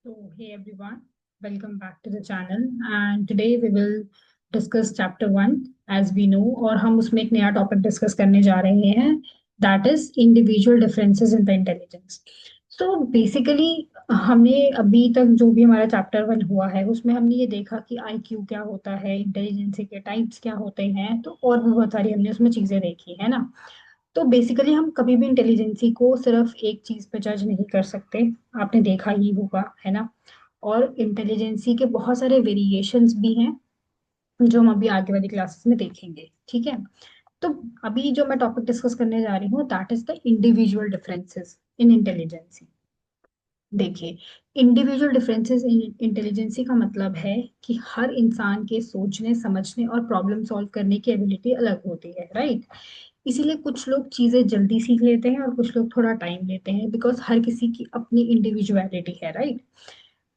So, hey everyone, welcome back to the channel. And today we will discuss chapter 1 as we know, और हम उसमें एक नया topic discuss करने जा रहे हैं, that is individual differences in the intelligence. So basically हमने अभी तक जो भी हमारा चैप्टर 1 हुआ है उसमें हमने ये देखा कि आईक्यू क्या होता है, इंटेलिजेंसी के टाइप्स क्या होते हैं, तो और भी बहुत सारी हमने उसमें चीजें देखी है ना. तो बेसिकली हम कभी भी इंटेलिजेंसी को सिर्फ एक चीज पे जज नहीं कर सकते. आपने देखा ही होगा है ना. और इंटेलिजेंसी के बहुत सारे वेरिएशंस भी हैं जो हम अभी आगे वाली क्लासेस में देखेंगे. ठीक है. तो अभी जो मैं टॉपिक डिस्कस करने जा रही हूँ that is the individual differences in intelligence. देखिए, इंडिविजुअल डिफरेंसेस इन इंटेलिजेंसी का मतलब है कि हर इंसान के सोचने समझने और प्रॉब्लम सॉल्व करने की एबिलिटी अलग होती है, राइट. इसीलिए कुछ लोग चीजें जल्दी सीख लेते हैं और कुछ लोग थोड़ा टाइम लेते हैं, बिकॉज हर किसी की अपनी इंडिविजुअलिटी है, राइट.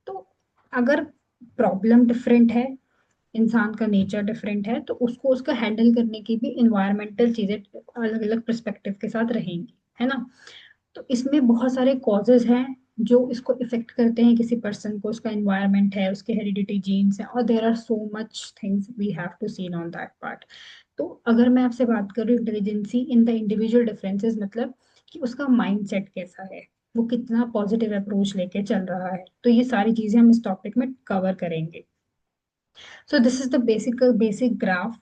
तो अगर प्रॉब्लम डिफरेंट है, इंसान का नेचर डिफरेंट है, तो उसको उसका हैंडल करने की भी इन्वायरमेंटल चीजें अलग अलग पर्सपेक्टिव के साथ रहेंगी, है ना. तो इसमें बहुत सारे कॉजेज हैं जो इसको इफेक्ट करते हैं किसी पर्सन को. उसका इन्वायरमेंट है, उसके हेरिडिटी जीन्स हैं, और there are so much things we have to seen on that part. तो अगर मैं आपसे बात करूँ intelligency in the individual differences, मतलब कि उसका माइंडसेट कैसा है, वो कितना पॉजिटिव अप्रोच लेके चल रहा है, तो ये सारी चीजें हम इस टॉपिक में कवर करेंगे. So this is the basic graph.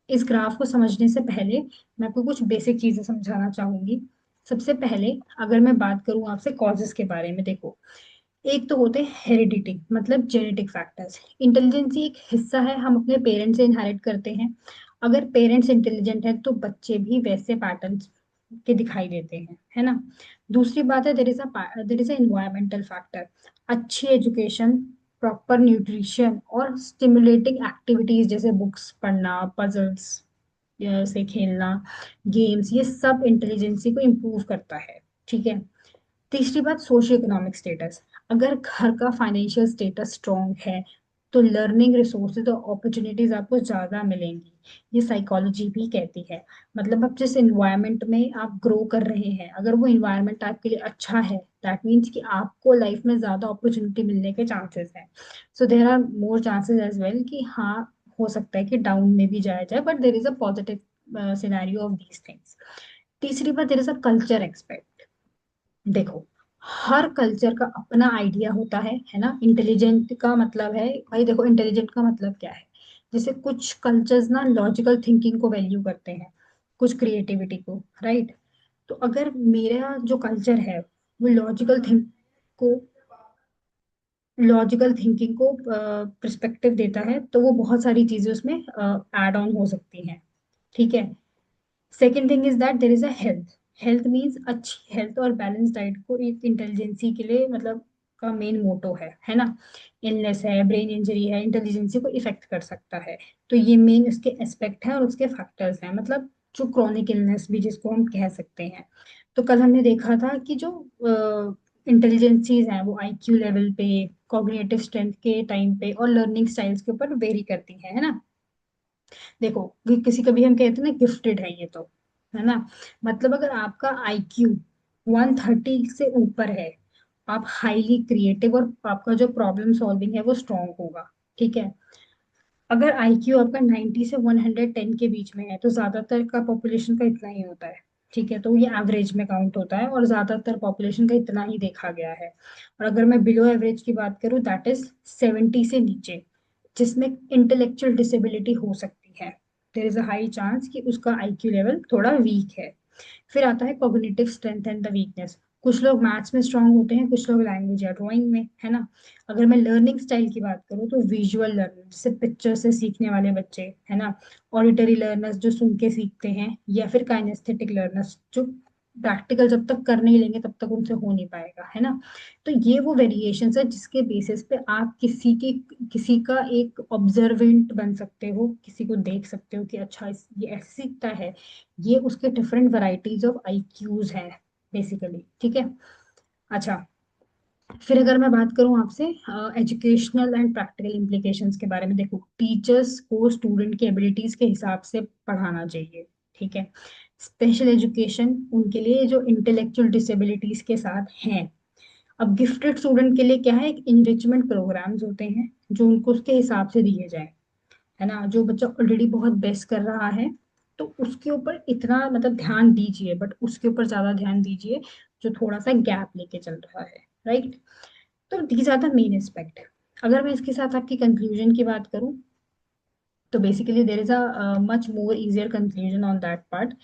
इस ग्राफ को समझने से पहले मैं आपको कुछ बेसिक चीजें समझाना चाहूंगी. सबसे पहले अगर मैं बात करूं आपसे कॉजेस के बारे में, देखो, एक तो होते हैं हेरिडिटी, मतलब जेनेटिक फैक्टर्स. इंटेलिजेंसी एक हिस्सा है, हम अपने पेरेंट्स से इनहेरिट करते हैं. अगर पेरेंट्स इंटेलिजेंट है तो बच्चे भी वैसे पैटर्न्स के दिखाई देते हैं, है ना. दूसरी बात है, there is a environmental factor. अच्छी एजुकेशन, प्रॉपर न्यूट्रिशन और स्टिमुलेटिंग एक्टिविटीज जैसे बुक्स पढ़ना, पजल्स से खेलना, गेम्स, ये सब इंटेलिजेंसी को इम्प्रूव करता है. ठीक है. तीसरी बात, सोशियो इकोनॉमिक स्टेटस. अगर घर का फाइनेंशियल स्टेटस स्ट्रॉन्ग है तो लर्निंग रिसोर्सेज और अपॉर्चुनिटीज आपको ज्यादा मिलेंगी. ये साइकोलॉजी भी कहती है. मतलब आप जिस इन्वायरमेंट में आप ग्रो कर रहे हैं, अगर वो इन्वायरमेंट आपके लिए अच्छा है, दैट मीन्स कि आपको लाइफ में ज्यादा अपॉर्चुनिटी मिलने के चांसेस हैं. So there are more chances as well कि हाँ, हो सकता है कि डाउन में भी जाया जाए, but there is a positive scenario of these things. तीसरी बात, there is a culture expect. देखो, हर कल्चर का अपना आइडिया होता है ना. इंटेलिजेंट का मतलब है, भाई देखो, इंटेलिजेंट का मतलब क्या है. जैसे कुछ कल्चर्स ना लॉजिकल थिंकिंग को वैल्यू करते हैं, कुछ क्रिएटिविटी को, राइट. तो अगर मेरा जो कल्चर है वो लॉजिकल थिंकिंग को पर्सपेक्टिव देता है, तो वो बहुत सारी चीजें उसमें ऐड ऑन हो सकती हैं. ठीक है. Second thing is that there is a health. Health means अच्छी हेल्थ और बैलेंस डाइट को एक इंटेलिजेंसी के लिए मतलब का मेन मोटो है ना. इलनेस है, ब्रेन इंजरी है, इंटेलिजेंसी को इफेक्ट कर सकता है. तो ये मेन उसके एस्पेक्ट हैं और उसके फैक्टर्स हैं, मतलब जो क्रॉनिक इलनेस भी जिसको हम कह सकते हैं. तो कल हमने देखा था कि जो इंटेलिजेंसीज हैं वो आईक्यू लेवल पे, कॉग्निटिव स्ट्रेंथ के टाइम पे और लर्निंग स्टाइल्स के ऊपर वेरी करती है ना. देखो, किसी का भी हम कहते हैं ना गिफ्टेड है ये तो, है ना. मतलब अगर आपका आईक्यू 130 से ऊपर है, आप हाईली क्रिएटिव और आपका जो प्रॉब्लम सॉल्विंग है वो स्ट्रांग होगा. ठीक है. अगर आईक्यू आपका 90 से 110 के बीच में है तो ज्यादातर का पॉपुलेशन का इतना ही होता है. ठीक है. तो ये एवरेज में काउंट होता है और ज्यादातर पॉपुलेशन का इतना ही देखा गया है. और अगर मैं बिलो एवरेज की बात करूं, दैट इज 70 से नीचे, जिसमें इंटेलेक्चुअल डिसेबिलिटी हो सकती है. There is a high chance कि उसका आईक्यू लेवल थोड़ा वीक है. फिर आता है cognitive strength and the weakness. कुछ लोग मैथ्स में स्ट्रांग होते हैं, कुछ लोग लैंग्वेज या ड्राइंग में, है ना. अगर मैं लर्निंग स्टाइल की बात करूँ तो विजुअल लर्नर, जैसे पिक्चर से सीखने वाले बच्चे, है ना. ऑडिटरी लर्नर्स जो सुन के सीखते हैं, या फिर काइनेस्थेटिक लर्नर्स जो प्रैक्टिकल जब तक कर नहीं लेंगे तब तक उनसे हो नहीं पाएगा, है ना. तो ये वो वेरिएशन है जिसके बेसिस पे आप किसी का एक ऑब्जर्वेंट बन सकते हो, किसी को देख सकते हो कि अच्छा ये ऐसे सीखता है. ये उसके डिफरेंट वैरायटीज ऑफ आईक्यूज हैं बेसिकली. ठीक है. अच्छा, फिर अगर मैं बात करूं आपसे एजुकेशनल एंड प्रैक्टिकल इम्प्लीकेशंस के बारे में, देखो, टीचर्स को स्टूडेंट की एबिलिटीज के हिसाब से पढ़ाना चाहिए. ठीक है. स्पेशल एजुकेशन उनके लिए जो इंटेलेक्चुअल डिसेबिलिटीज के साथ हैं, अब गिफ्टेड स्टूडेंट के लिए क्या है, एक इनरिचमेंट प्रोग्राम्स होते हैं जो उनको उसके हिसाब से दिए जाए, है ना। जो बच्चा ऑलरेडी बहुत बेस्ट कर रहा है तो उसके ऊपर इतना मतलब ध्यान दीजिए, बट उसके ऊपर ज्यादा ध्यान दीजिए जो थोड़ा सा गैप लेके चल रहा है, राइट। तो these are the main aspect. अगर मैं इसके साथ आपकी कंक्लूजन की बात करूं, तो basically there is a much more easier conclusion on that part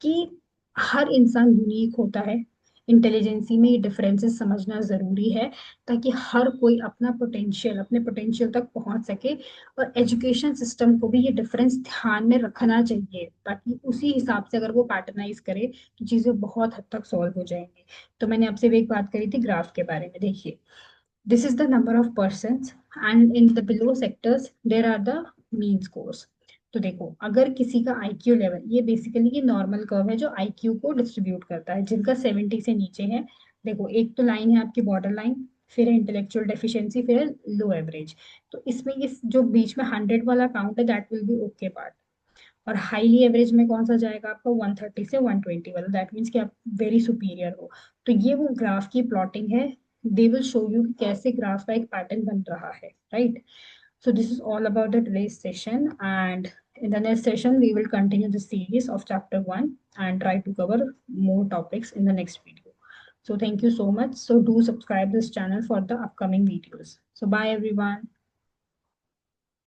कि हर इंसान यूनिक होता है। इंटेलिजेंसी में ये डिफरेंसेस समझना जरूरी है ताकि हर कोई अपने पोटेंशियल तक पहुंच सके। और एजुकेशन सिस्टम को भी ये डिफरेंस ध्यान में रखना चाहिए ताकि उसी हिसाब से अगर वो पैटर्नाइज करे तो चीजें बहुत हद तक सॉल्व हो जाएंगी। तो मैंने आपसे भी एक बात करी थी ग्राफ के बारे में, देखिए this is the number of persons and in the below sectors there are the mean scores। तो देखो अगर किसी का आईक्यू लेवल, ये बेसिकली ये नॉर्मल कर्व है जो आईक्यू को डिस्ट्रीब्यूट करता है, जिनका 70 से नीचे है। देखो एक तो लाइन है आपकी बॉर्डर लाइन, फिर है इंटेलेक्चुअल डेफिशिएंसी, फिर है लो एवरेज। तो इसमें ये जो बीच में 100 वाला काउंट है that will be okay part. और हाईली एवरेज में कौन सा जाएगा आपका 130 से 120 वाला, दैट मीन्स कि आप वेरी सुपीरियर हो। तो ये वो ग्राफ की प्लॉटिंग है। दे विल शो यू कि कैसे ग्राफ का एक पैटर्न बन रहा है, right. So this is all about the today's session, and in the next session we will continue the series of chapter 1 and try to cover more topics in the next video. So thank you so much. So do subscribe this channel for the upcoming videos. So bye everyone.